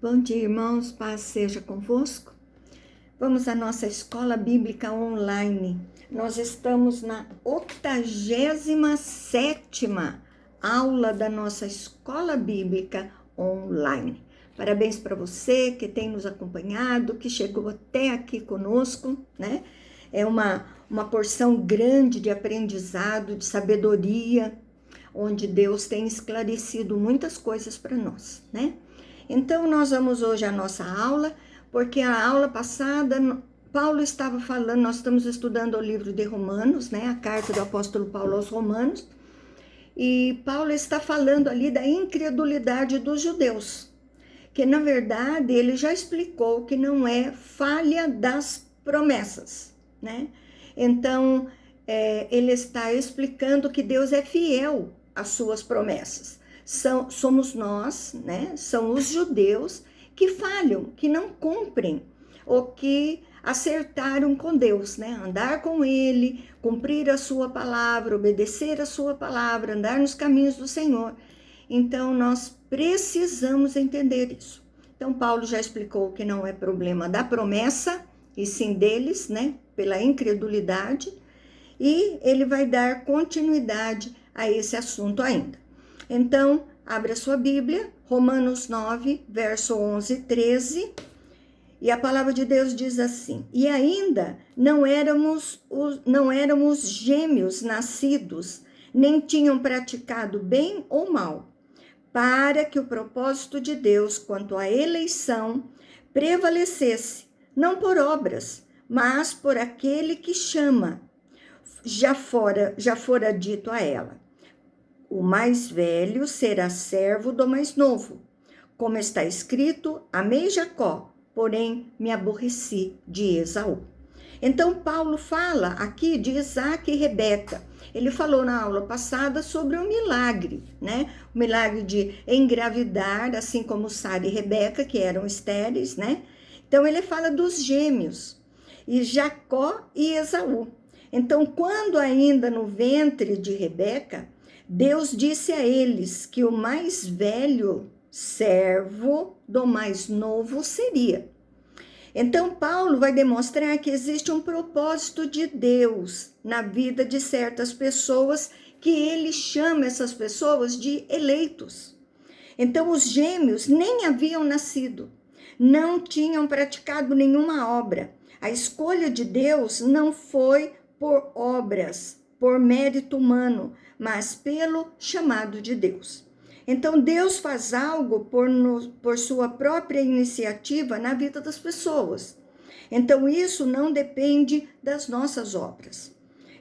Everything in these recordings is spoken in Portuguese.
Bom dia, irmãos, paz seja convosco. Vamos à nossa escola bíblica online. Nós estamos na 87ª aula da nossa escola bíblica online. Parabéns para você que tem nos acompanhado, que chegou até aqui conosco, né? É uma porção grande de aprendizado, de sabedoria, onde Deus tem esclarecido muitas coisas para nós, né? Então, nós vamos hoje à nossa aula, porque a aula passada, Paulo estava falando, nós estamos estudando o livro de Romanos, né? A carta do apóstolo Paulo aos Romanos, e Paulo está falando ali da incredulidade dos judeus, que na verdade ele já explicou que não é falha das promessas, né? Então, ele está explicando que Deus é fiel às suas promessas. Somos nós, né? São os judeus que falham, que não cumprem, ou que acertaram com Deus, né? Andar com Ele, cumprir a sua palavra, obedecer a sua palavra, andar nos caminhos do Senhor. Então, nós precisamos entender isso. Então, Paulo já explicou que não é problema da promessa, e sim deles, né? Pela incredulidade, e ele vai dar continuidade a esse assunto ainda. Então, abre a sua Bíblia, Romanos 9, verso 11 e 13, e a palavra de Deus diz assim: E ainda não éramos gêmeos nascidos, nem tinham praticado bem ou mal, para que o propósito de Deus quanto à eleição prevalecesse, não por obras, mas por aquele que chama. Já fora dito a ela: o mais velho será servo do mais novo. Como está escrito, amei Jacó, porém me aborreci de Esaú. Então, Paulo fala aqui de Isaac e Rebeca. Ele falou na aula passada sobre o milagre, né? O milagre de engravidar, assim como Sara e Rebeca, que eram estéreis, né? Então, ele fala dos gêmeos, e Jacó e Esaú. Então, quando ainda no ventre de Rebeca, Deus disse a eles que o mais velho servo do mais novo seria. Então, Paulo vai demonstrar que existe um propósito de Deus na vida de certas pessoas, que ele chama essas pessoas de eleitos. Então, os gêmeos nem haviam nascido, não tinham praticado nenhuma obra. A escolha de Deus não foi por obras, por mérito humano, mas pelo chamado de Deus. Então, Deus faz algo por sua própria iniciativa na vida das pessoas. Então, isso não depende das nossas obras.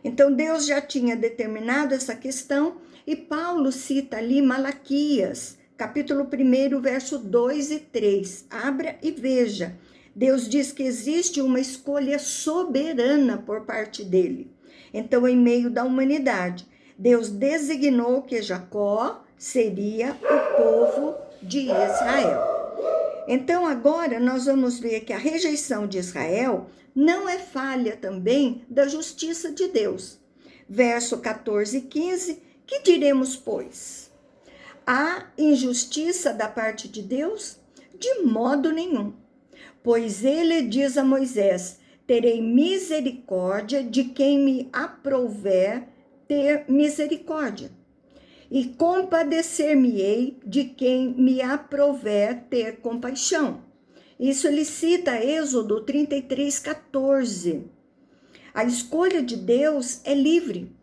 Então, Deus já tinha determinado essa questão, e Paulo cita ali Malaquias, capítulo 1, verso 2 e 3. Abra e veja. Deus diz que existe uma escolha soberana por parte dele. Então, em meio da humanidade, Deus designou que Jacó seria o povo de Israel. Então, agora nós vamos ver que a rejeição de Israel não é falha também da justiça de Deus. Verso 14 e 15, que diremos, pois? Há injustiça da parte de Deus? De modo nenhum. Pois ele diz a Moisés: terei misericórdia de quem me aprouver ter misericórdia, e compadecer-me-ei de quem me aprouver ter compaixão. Isso ele cita Êxodo 33, 14. A escolha de Deus é livre.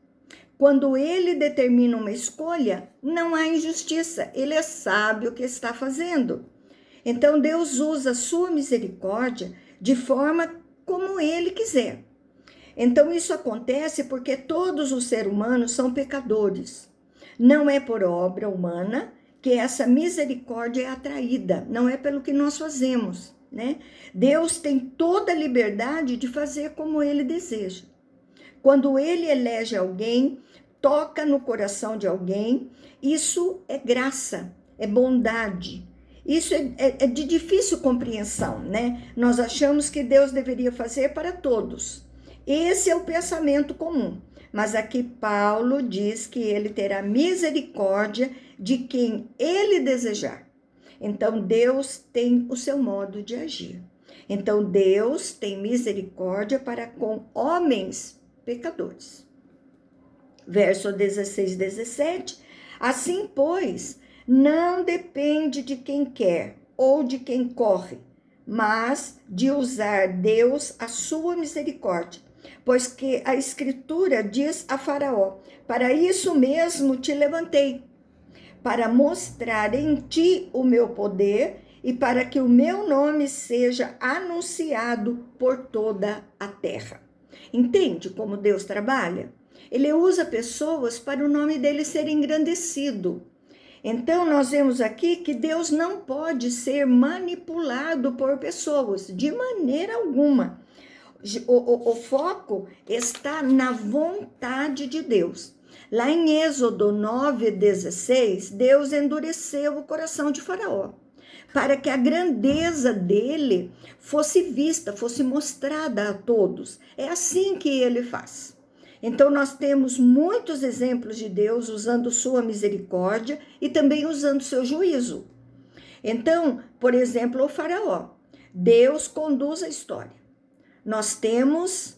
Quando ele determina uma escolha, não há injustiça, ele sabe o que está fazendo. Então, Deus usa a sua misericórdia de forma como ele quiser. Então, isso acontece porque todos os seres humanos são pecadores. Não é por obra humana que essa misericórdia é atraída, não é pelo que nós fazemos, né? Deus tem toda a liberdade de fazer como ele deseja. Quando ele elege alguém, toca no coração de alguém, isso é graça, é bondade. Isso é de difícil compreensão, né? Nós achamos que Deus deveria fazer para todos. Esse é o pensamento comum. Mas aqui Paulo diz que ele terá misericórdia de quem ele desejar. Então, Deus tem o seu modo de agir. Então, Deus tem misericórdia para com homens pecadores. Verso 16, 17. Assim, pois, não depende de quem quer ou de quem corre, mas de usar Deus a sua misericórdia. Pois que a Escritura diz a Faraó: para isso mesmo te levantei, para mostrar em ti o meu poder e para que o meu nome seja anunciado por toda a terra. Entende como Deus trabalha? Ele usa pessoas para o nome dele ser engrandecido. Então, nós vemos aqui que Deus não pode ser manipulado por pessoas, de maneira alguma. O foco está na vontade de Deus. Lá em Êxodo 9:16, Deus endureceu o coração de Faraó, para que a grandeza dele fosse vista, fosse mostrada a todos. É assim que ele faz. Então, nós temos muitos exemplos de Deus usando sua misericórdia e também usando seu juízo. Então, por exemplo, o Faraó. Deus conduz a história. Nós temos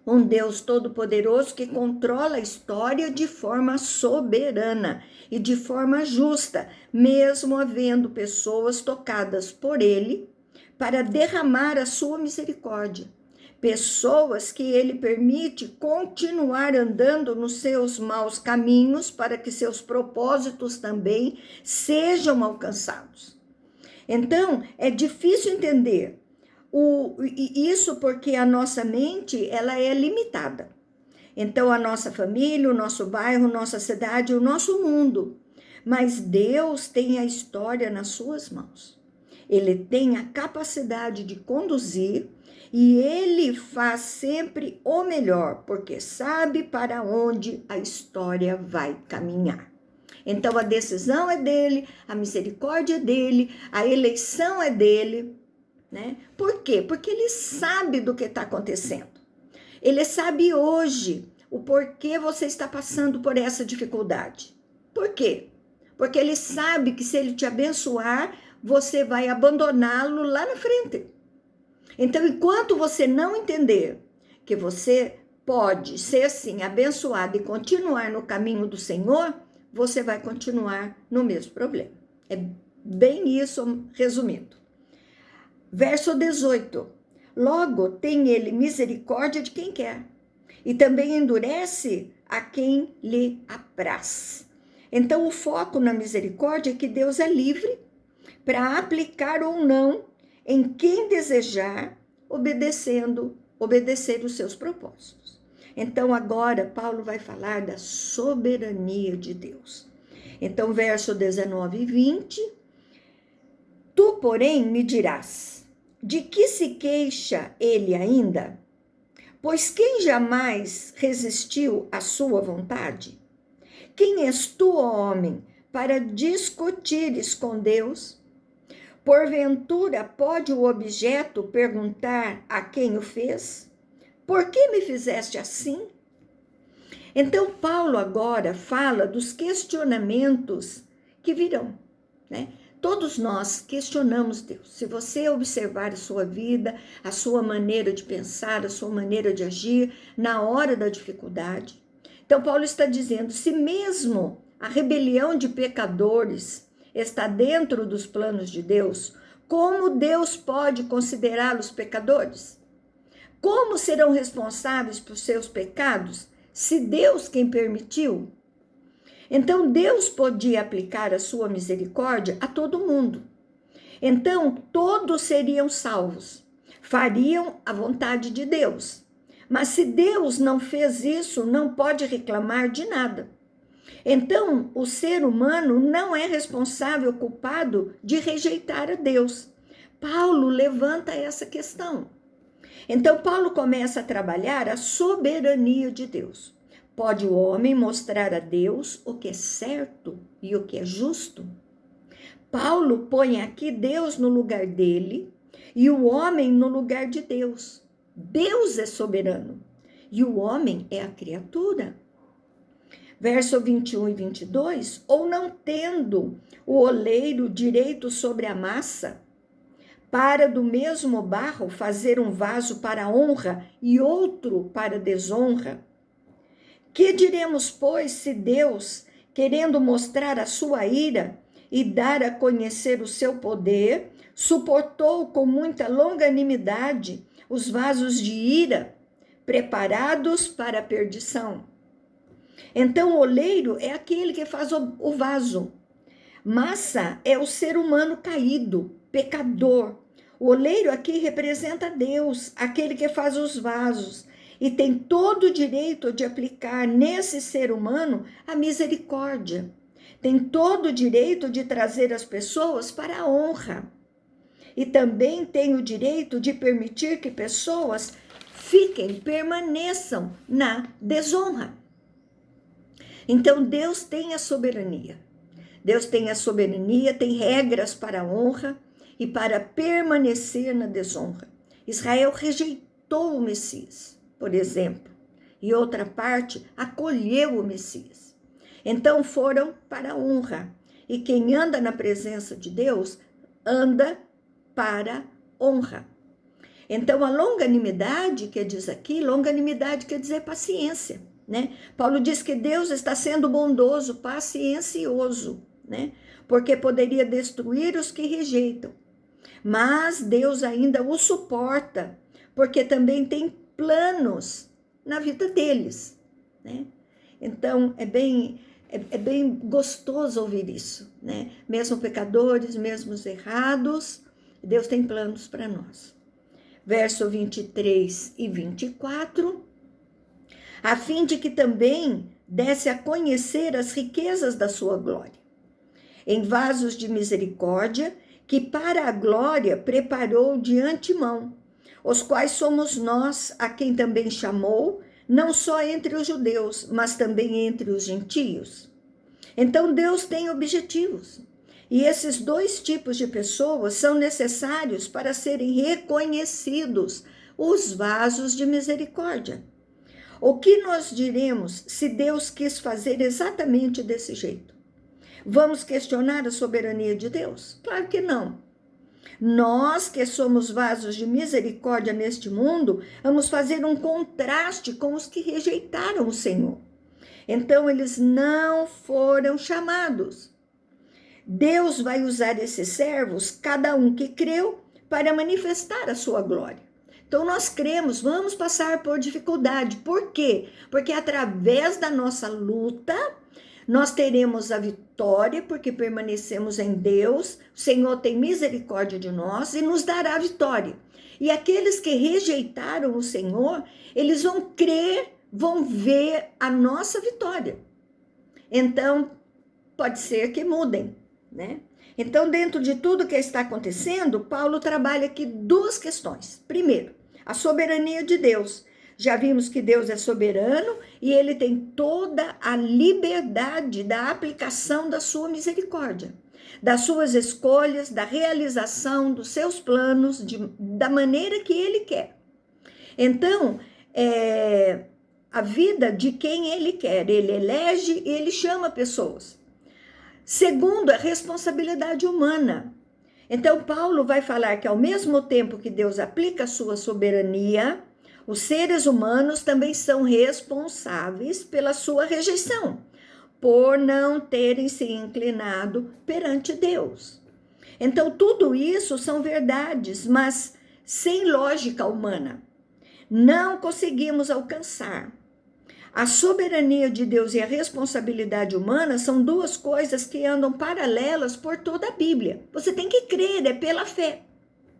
um Deus todo-poderoso que controla a história de forma soberana e de forma justa, mesmo havendo pessoas tocadas por ele para derramar a sua misericórdia. Pessoas que ele permite continuar andando nos seus maus caminhos para que seus propósitos também sejam alcançados. Então, é difícil entender isso porque a nossa mente ela é limitada. Então, a nossa família, o nosso bairro, nossa cidade, o nosso mundo. Mas Deus tem a história nas suas mãos. Ele tem a capacidade de conduzir e ele faz sempre o melhor, porque sabe para onde a história vai caminhar. Então, a decisão é dele, a misericórdia é dele, a eleição é dele, né? Por quê? Porque ele sabe do que está acontecendo. Ele sabe hoje o porquê você está passando por essa dificuldade. Por quê? Porque ele sabe que se ele te abençoar, você vai abandoná-lo lá na frente. Então, enquanto você não entender que você pode ser assim abençoado e continuar no caminho do Senhor, você vai continuar no mesmo problema. É bem isso resumindo. Verso 18. Logo tem ele misericórdia de quem quer, e também endurece a quem lhe apraz. Então, o foco na misericórdia é que Deus é livre para aplicar ou não em quem desejar, obedecer os seus propósitos. Então, agora, Paulo vai falar da soberania de Deus. Então, verso 19 e 20. Tu, porém, me dirás, de que se queixa ele ainda? Pois quem jamais resistiu à sua vontade? Quem és tu, ó homem, para discutires com Deus? Porventura pode o objeto perguntar a quem o fez? Por que me fizeste assim? Então, Paulo agora fala dos questionamentos que virão, né? Todos nós questionamos Deus. Se você observar a sua vida, a sua maneira de pensar, a sua maneira de agir na hora da dificuldade. Então, Paulo está dizendo, se mesmo a rebelião de pecadores está dentro dos planos de Deus, como Deus pode considerá-los pecadores? Como serão responsáveis por seus pecados, se Deus quem permitiu? Então, Deus podia aplicar a sua misericórdia a todo mundo. Então, todos seriam salvos, fariam a vontade de Deus. Mas se Deus não fez isso, não pode reclamar de nada. Então, o ser humano não é responsável, culpado de rejeitar a Deus. Paulo levanta essa questão. Então, Paulo começa a trabalhar a soberania de Deus. Pode o homem mostrar a Deus o que é certo e o que é justo? Paulo põe aqui Deus no lugar dele e o homem no lugar de Deus. Deus é soberano e o homem é a criatura. Verso 21 e 22, ou não tendo o oleiro direito sobre a massa, para do mesmo barro fazer um vaso para honra e outro para desonra? Que diremos, pois, se Deus, querendo mostrar a sua ira e dar a conhecer o seu poder, suportou com muita longanimidade os vasos de ira, preparados para a perdição? Então, o oleiro é aquele que faz o vaso. Massa é o ser humano caído, pecador. O oleiro aqui representa Deus, aquele que faz os vasos, e tem todo o direito de aplicar nesse ser humano a misericórdia. Tem todo o direito de trazer as pessoas para a honra. E também tem o direito de permitir que pessoas permaneçam na desonra. Então, Deus tem a soberania. Deus tem a soberania, tem regras para a honra e para permanecer na desonra. Israel rejeitou o Messias, por exemplo, e outra parte acolheu o Messias. Então foram para a honra. E quem anda na presença de Deus, anda para honra. Então a longanimidade, que diz aqui, longanimidade quer dizer paciência, né? Paulo diz que Deus está sendo bondoso, paciencioso, né? Porque poderia destruir os que rejeitam. Mas Deus ainda o suporta, porque também tem planos na vida deles, né? Então é bem gostoso ouvir isso, né? Mesmo pecadores, mesmo errados, Deus tem planos para nós. Verso 23 e 24, a fim de que também desse a conhecer as riquezas da sua glória, em vasos de misericórdia, que para a glória preparou de antemão, os quais somos nós, a quem também chamou, não só entre os judeus, mas também entre os gentios. Então Deus tem objetivos, e esses dois tipos de pessoas são necessários para serem reconhecidos, os vasos de misericórdia. O que nós diremos se Deus quis fazer exatamente desse jeito? Vamos questionar a soberania de Deus? Claro que não. Nós, que somos vasos de misericórdia neste mundo, vamos fazer um contraste com os que rejeitaram o Senhor. Então, eles não foram chamados. Deus vai usar esses servos, cada um que creu, para manifestar a sua glória. Então, nós cremos, vamos passar por dificuldade. Por quê? Porque através da nossa luta, nós teremos a vitória, porque permanecemos em Deus, o Senhor tem misericórdia de nós e nos dará a vitória. E aqueles que rejeitaram o Senhor, eles vão crer, vão ver a nossa vitória. Então, pode ser que mudem, né? Então, dentro de tudo que está acontecendo, Paulo trabalha aqui duas questões. Primeiro, a soberania de Deus. Já vimos que Deus é soberano e ele tem toda a liberdade da aplicação da sua misericórdia, das suas escolhas, da realização dos seus planos, da maneira que ele quer. Então, a vida de quem ele quer, ele elege e ele chama pessoas. Segundo, a responsabilidade humana. Então, Paulo vai falar que ao mesmo tempo que Deus aplica a sua soberania, os seres humanos também são responsáveis pela sua rejeição, por não terem se inclinado perante Deus. Então, tudo isso são verdades, mas sem lógica humana. Não conseguimos alcançar. A soberania de Deus e a responsabilidade humana são duas coisas que andam paralelas por toda a Bíblia. Você tem que crer, é pela fé,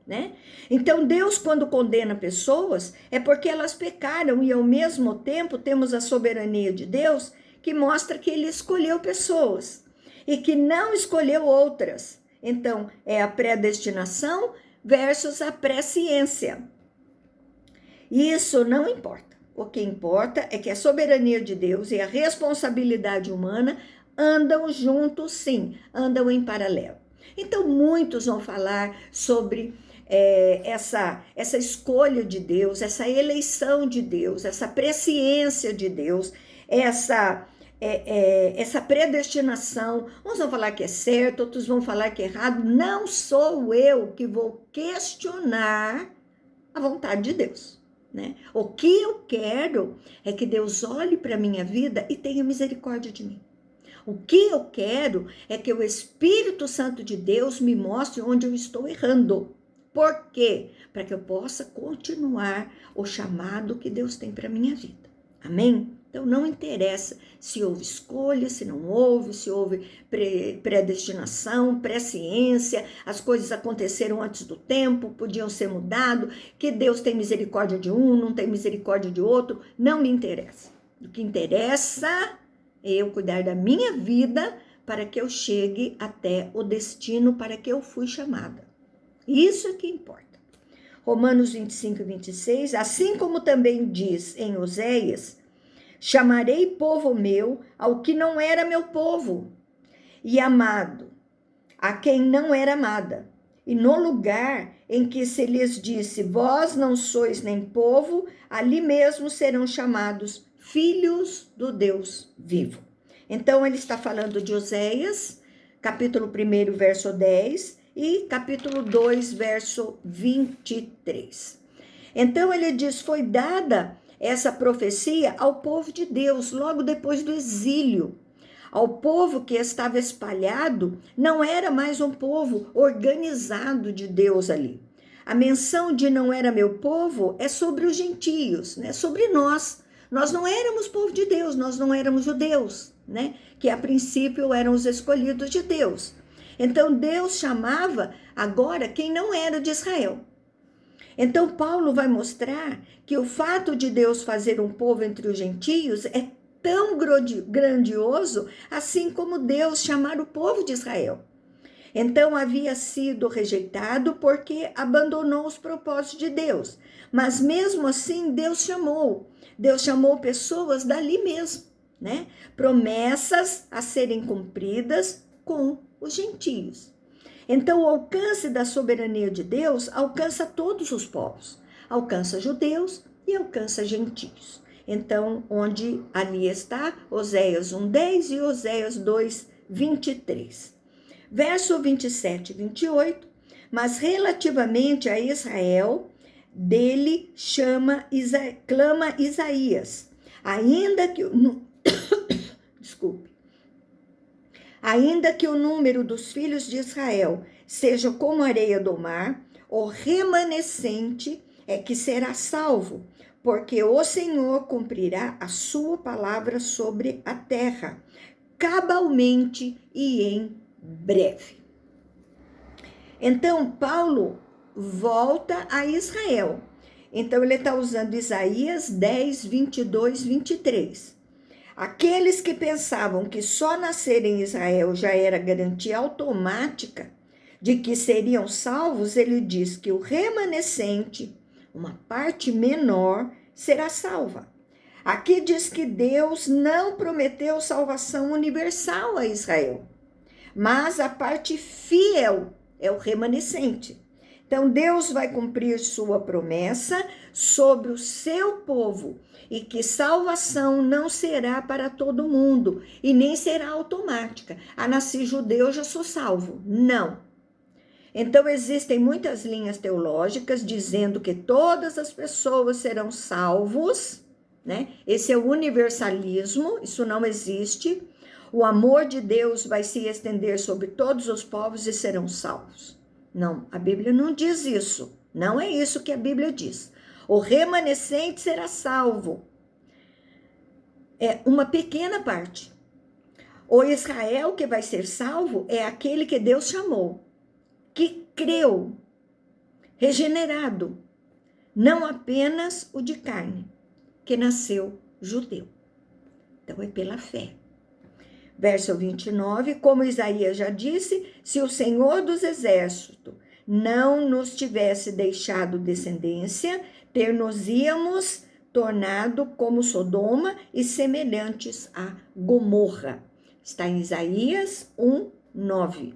né? Então, Deus, quando condena pessoas, é porque elas pecaram e, ao mesmo tempo, temos a soberania de Deus que mostra que ele escolheu pessoas e que não escolheu outras. Então, é a predestinação versus a presciência. Isso não importa. O que importa é que a soberania de Deus e a responsabilidade humana andam juntos, sim, andam em paralelo. Então, muitos vão falar sobre essa escolha de Deus, essa eleição de Deus, essa presciência de Deus, essa essa predestinação. Uns vão falar que é certo, outros vão falar que é errado. Não sou eu que vou questionar a vontade de Deus, né? O que eu quero é que Deus olhe para a minha vida e tenha misericórdia de mim. O que eu quero é que o Espírito Santo de Deus me mostre onde eu estou errando. Por quê? Para que eu possa continuar o chamado que Deus tem para a minha vida. Amém? Então não interessa se houve escolha, se não houve, se houve predestinação, presciência, as coisas aconteceram antes do tempo, podiam ser mudadas, que Deus tem misericórdia de um, não tem misericórdia de outro, não me interessa. O que interessa é eu cuidar da minha vida para que eu chegue até o destino para que eu fui chamada. Isso é que importa. Romanos 25 e 26, assim como também diz em Oséias, chamarei povo meu ao que não era meu povo, e amado a quem não era amada. E no lugar em que se lhes disse, vós não sois nem povo, ali mesmo serão chamados filhos do Deus vivo. Então ele está falando de Oséias, capítulo 1, verso 10, e capítulo 2, verso 23. Então ele diz, foi dada essa profecia ao povo de Deus, logo depois do exílio. Ao povo que estava espalhado, não era mais um povo organizado de Deus ali. A menção de não era meu povo é sobre os gentios, né? Sobre nós. Nós não éramos povo de Deus, nós não éramos judeus, né? Que a princípio eram os escolhidos de Deus. Então Deus chamava agora quem não era de Israel. Então Paulo vai mostrar que o fato de Deus fazer um povo entre os gentios é tão grandioso, assim como Deus chamar o povo de Israel. Então havia sido rejeitado porque abandonou os propósitos de Deus. Mas mesmo assim Deus chamou. Deus chamou pessoas dali mesmo, né? Promessas a serem cumpridas com os gentios. Então, o alcance da soberania de Deus alcança todos os povos. Alcança judeus e alcança gentios. Então, onde ali está Oséias 1:10 e Oséias 2:23. Verso 27 e 28. Mas relativamente a Israel, dele clama Isaías. Ainda que Ainda que o número dos filhos de Israel seja como a areia do mar, o remanescente é que será salvo, porque o Senhor cumprirá a sua palavra sobre a terra, cabalmente e em breve. Então, Paulo volta a Israel. Então, ele está usando Isaías 10, 22, 23. Aqueles que pensavam que só nascer em Israel já era garantia automática de que seriam salvos, ele diz que o remanescente, uma parte menor, será salva. Aqui diz que Deus não prometeu salvação universal a Israel, mas a parte fiel é o remanescente. Então Deus vai cumprir sua promessa sobre o seu povo, e que salvação não será para todo mundo, e nem será automática. Nasci judeu, já sou salvo. Não. Então, existem muitas linhas teológicas dizendo que todas as pessoas serão salvos, né? Esse é o universalismo, isso não existe. O amor de Deus vai se estender sobre todos os povos e serão salvos. Não, a Bíblia não diz isso. Não é isso que a Bíblia diz. O remanescente será salvo. É uma pequena parte. O Israel que vai ser salvo é aquele que Deus chamou, que creu, regenerado, não apenas o de carne, que nasceu judeu. Então é pela fé. Verso 29, como Isaías já disse, se o Senhor dos Exércitos não nos tivesse deixado descendência, ter-nos-íamos tornado como Sodoma e semelhantes a Gomorra. Está em Isaías 1:9.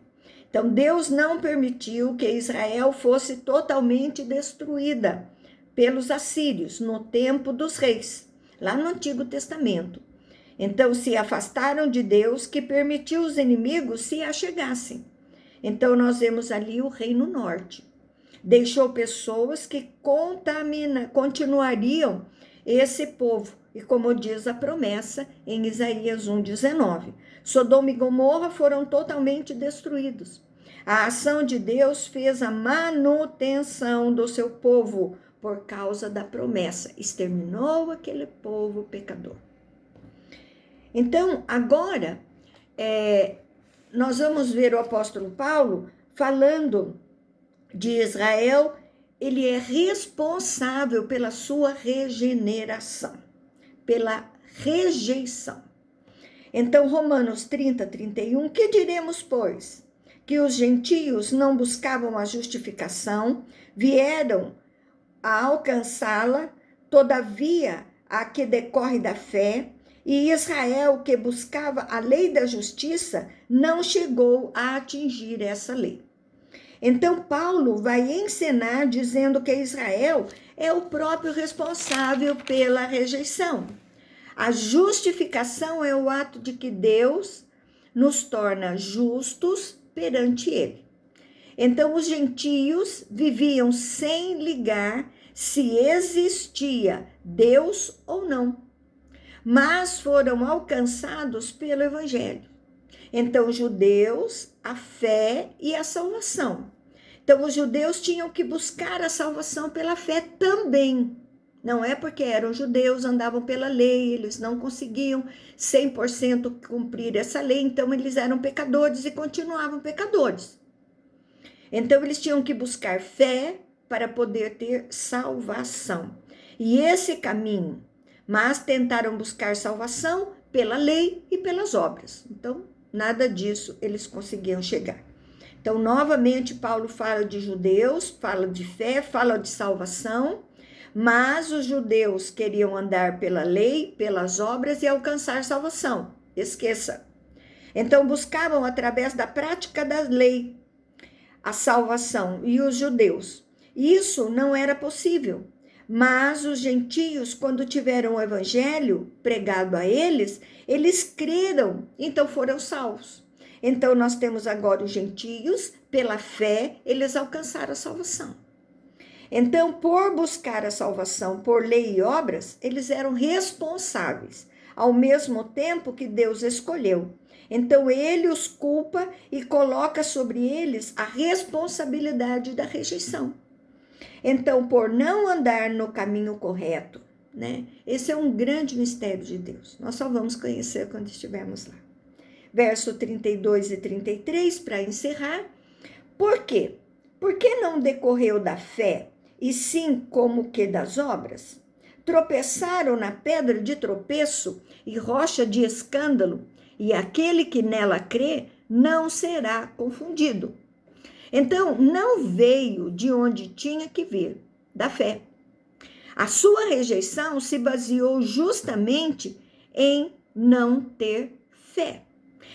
Então, Deus não permitiu que Israel fosse totalmente destruída pelos assírios no tempo dos reis, lá no Antigo Testamento. Então se afastaram de Deus, que permitiu os inimigos se achegassem. Então nós vemos ali o Reino Norte. Deixou pessoas que continuariam esse povo. E como diz a promessa em Isaías 1,19, Sodoma e Gomorra foram totalmente destruídos. A ação de Deus fez a manutenção do seu povo por causa da promessa. Exterminou aquele povo pecador. Então, agora, nós vamos ver o apóstolo Paulo falando de Israel. Ele é responsável pela sua regeneração, pela rejeição. Então, Romanos 30, 31, que diremos, pois? Que os gentios não buscavam a justificação, vieram a alcançá-la, todavia a que decorre da fé, e Israel, que buscava a lei da justiça, não chegou a atingir essa lei. Então, Paulo vai ensinar dizendo que Israel é o próprio responsável pela rejeição. A justificação é o ato de que Deus nos torna justos perante Ele. Então, os gentios viviam sem ligar se existia Deus ou não, mas foram alcançados pelo Evangelho. Então, os judeus, a fé e a salvação. Então, os judeus tinham que buscar a salvação pela fé também. Não é porque eram judeus, andavam pela lei, eles não conseguiam 100% cumprir essa lei, então eles eram pecadores e continuavam pecadores. Então, eles tinham que buscar fé para poder ter salvação. E esse caminho, mas tentaram buscar salvação pela lei e pelas obras. Então, nada disso eles conseguiam chegar. Então, novamente, Paulo fala de judeus, fala de fé, fala de salvação, mas os judeus queriam andar pela lei, pelas obras e alcançar salvação. Esqueça. Então, buscavam através da prática da lei a salvação, e os judeus. Isso não era possível. Mas os gentios, quando tiveram o evangelho pregado a eles, eles creram, então foram salvos. Então nós temos agora os gentios, pela fé, eles alcançaram a salvação. Então, por buscar a salvação por lei e obras, eles eram responsáveis, ao mesmo tempo que Deus escolheu. Então ele os culpa e coloca sobre eles a responsabilidade da rejeição. Então, por não andar no caminho correto, né? Esse é um grande mistério de Deus. Nós só vamos conhecer quando estivermos lá. Verso 32 e 33, para encerrar. Por quê? Por que não decorreu da fé, e sim como que das obras? Tropeçaram na pedra de tropeço e rocha de escândalo, e aquele que nela crê não será confundido. Então, não veio de onde tinha que vir, da fé. A sua rejeição se baseou justamente em não ter fé.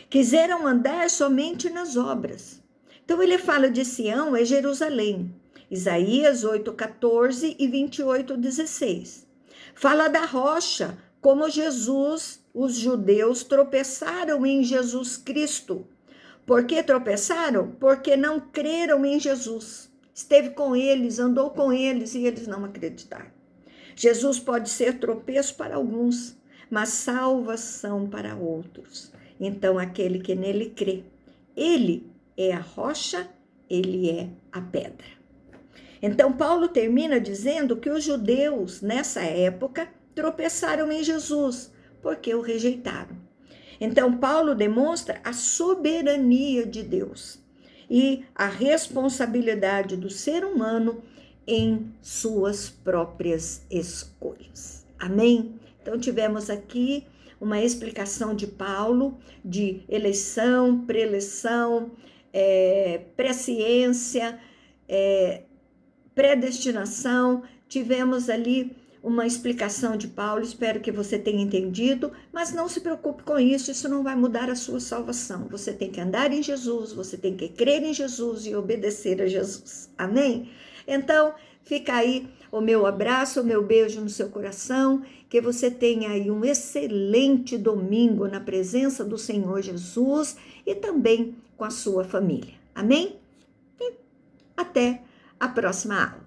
Quiseram andar somente nas obras. Então, ele fala de Sião, é Jerusalém. Isaías 8:14 e 28:16. Fala da rocha, como Jesus, os judeus tropeçaram em Jesus Cristo. Por que tropeçaram? Porque não creram em Jesus. Esteve com eles, andou com eles e eles não acreditaram. Jesus pode ser tropeço para alguns, mas salvação para outros. Então, aquele que nele crê, ele é a rocha, ele é a pedra. Então, Paulo termina dizendo que os judeus, nessa época, tropeçaram em Jesus, porque o rejeitaram. Então, Paulo demonstra a soberania de Deus e a responsabilidade do ser humano em suas próprias escolhas. Amém? Então, tivemos aqui uma explicação de Paulo de eleição, preleção, presciência, predestinação. Tivemos ali uma explicação de Paulo, espero que você tenha entendido, mas não se preocupe com isso, isso não vai mudar a sua salvação. Você tem que andar em Jesus, você tem que crer em Jesus e obedecer a Jesus. Amém? Então, fica aí o meu abraço, o meu beijo no seu coração Que você tenha aí um excelente domingo na presença do Senhor Jesus e também com a sua família. Amém? E até a próxima aula.